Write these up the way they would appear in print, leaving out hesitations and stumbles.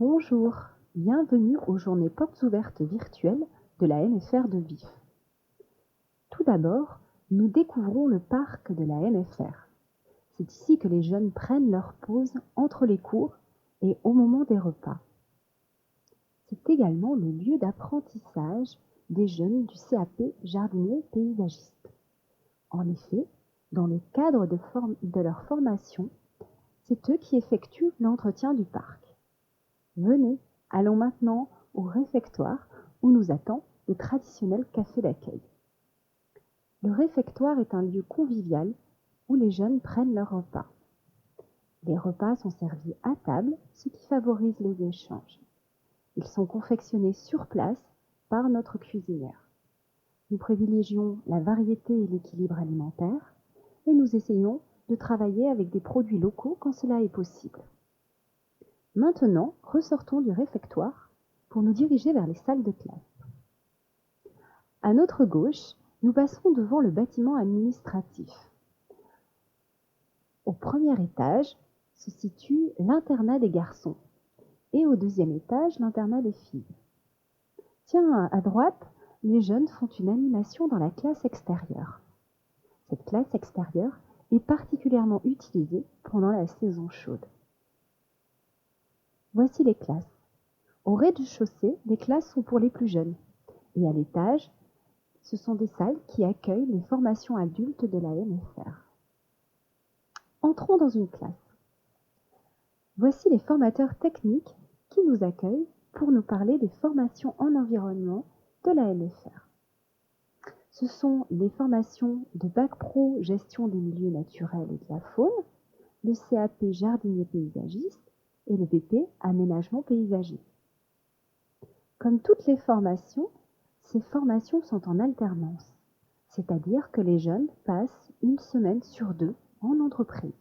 Bonjour, bienvenue aux journées portes ouvertes virtuelles de la MFR de Vif. Tout d'abord, nous découvrons le parc de la MFR. C'est ici que les jeunes prennent leur pause entre les cours et au moment des repas. C'est également le lieu d'apprentissage des jeunes du CAP jardinier paysagiste. En effet, dans le cadre de leur formation, c'est eux qui effectuent l'entretien du parc. Venez, allons maintenant au réfectoire où nous attend le traditionnel café d'accueil. Le réfectoire est un lieu convivial où les jeunes prennent leur repas. Les repas sont servis à table, ce qui favorise les échanges. Ils sont confectionnés sur place par notre cuisinière. Nous privilégions la variété et l'équilibre alimentaire et nous essayons de travailler avec des produits locaux quand cela est possible. Maintenant, ressortons du réfectoire pour nous diriger vers les salles de classe. À notre gauche, nous passerons devant le bâtiment administratif. Au premier étage se situe l'internat des garçons et au deuxième étage, l'internat des filles. Tiens, à droite, les jeunes font une animation dans la classe extérieure. Cette classe extérieure est particulièrement utilisée pendant la saison chaude. Voici les classes. Au rez-de-chaussée, les classes sont pour les plus jeunes. Et à l'étage, ce sont des salles qui accueillent les formations adultes de la MFR. Entrons dans une classe. Voici les formateurs techniques qui nous accueillent pour nous parler des formations en environnement de la MFR. Ce sont les formations de Bac Pro Gestion des milieux naturels et de la faune, le CAP Jardinier paysagiste et le BP Aménagement paysager. Comme toutes les formations, ces formations sont en alternance, c'est-à-dire que les jeunes passent une semaine sur 2 en entreprise.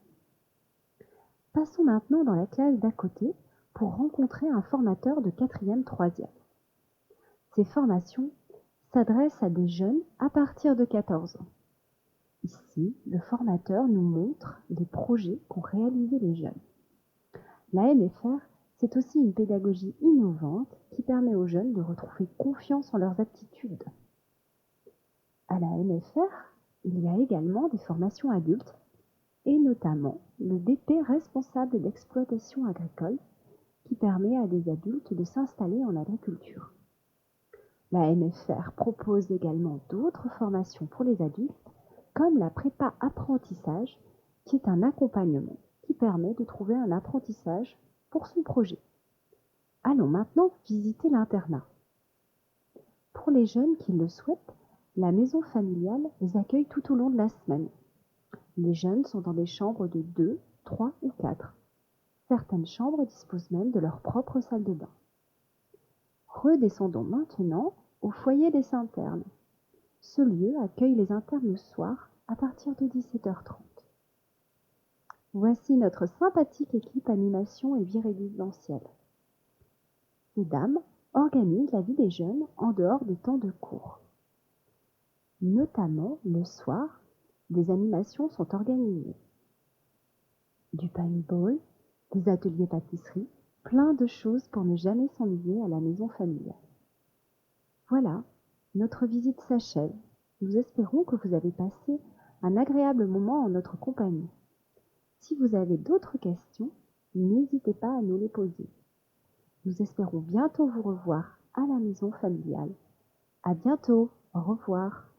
Passons maintenant dans la classe d'à côté pour rencontrer un formateur de 4e, 3e. Ces formations s'adressent à des jeunes à partir de 14 ans. Ici, le formateur nous montre les projets qu'ont réalisés les jeunes. La MFR, c'est aussi une pédagogie innovante qui permet aux jeunes de retrouver confiance en leurs aptitudes. À la MFR, il y a également des formations adultes et notamment le BP responsable d'exploitation agricole qui permet à des adultes de s'installer en agriculture. La MFR propose également d'autres formations pour les adultes comme la prépa apprentissage qui est un accompagnement qui permet de trouver un apprentissage pour son projet. Allons maintenant visiter l'internat. Pour les jeunes qui le souhaitent, la maison familiale les accueille tout au long de la semaine. Les jeunes sont dans des chambres de 2, 3 ou 4. Certaines chambres disposent même de leur propre salle de bain. Redescendons maintenant au foyer des internes. Ce lieu accueille les internes le soir à partir de 17h30. Voici notre sympathique équipe animation et vie résidentielle. Ces dames organisent la vie des jeunes en dehors des temps de cours. Notamment le soir, des animations sont organisées. Du paintball, des ateliers pâtisserie, plein de choses pour ne jamais s'ennuyer à la maison familiale. Voilà, notre visite s'achève. Nous espérons que vous avez passé un agréable moment en notre compagnie. Si vous avez d'autres questions, n'hésitez pas à nous les poser. Nous espérons bientôt vous revoir à la maison familiale. À bientôt, au revoir.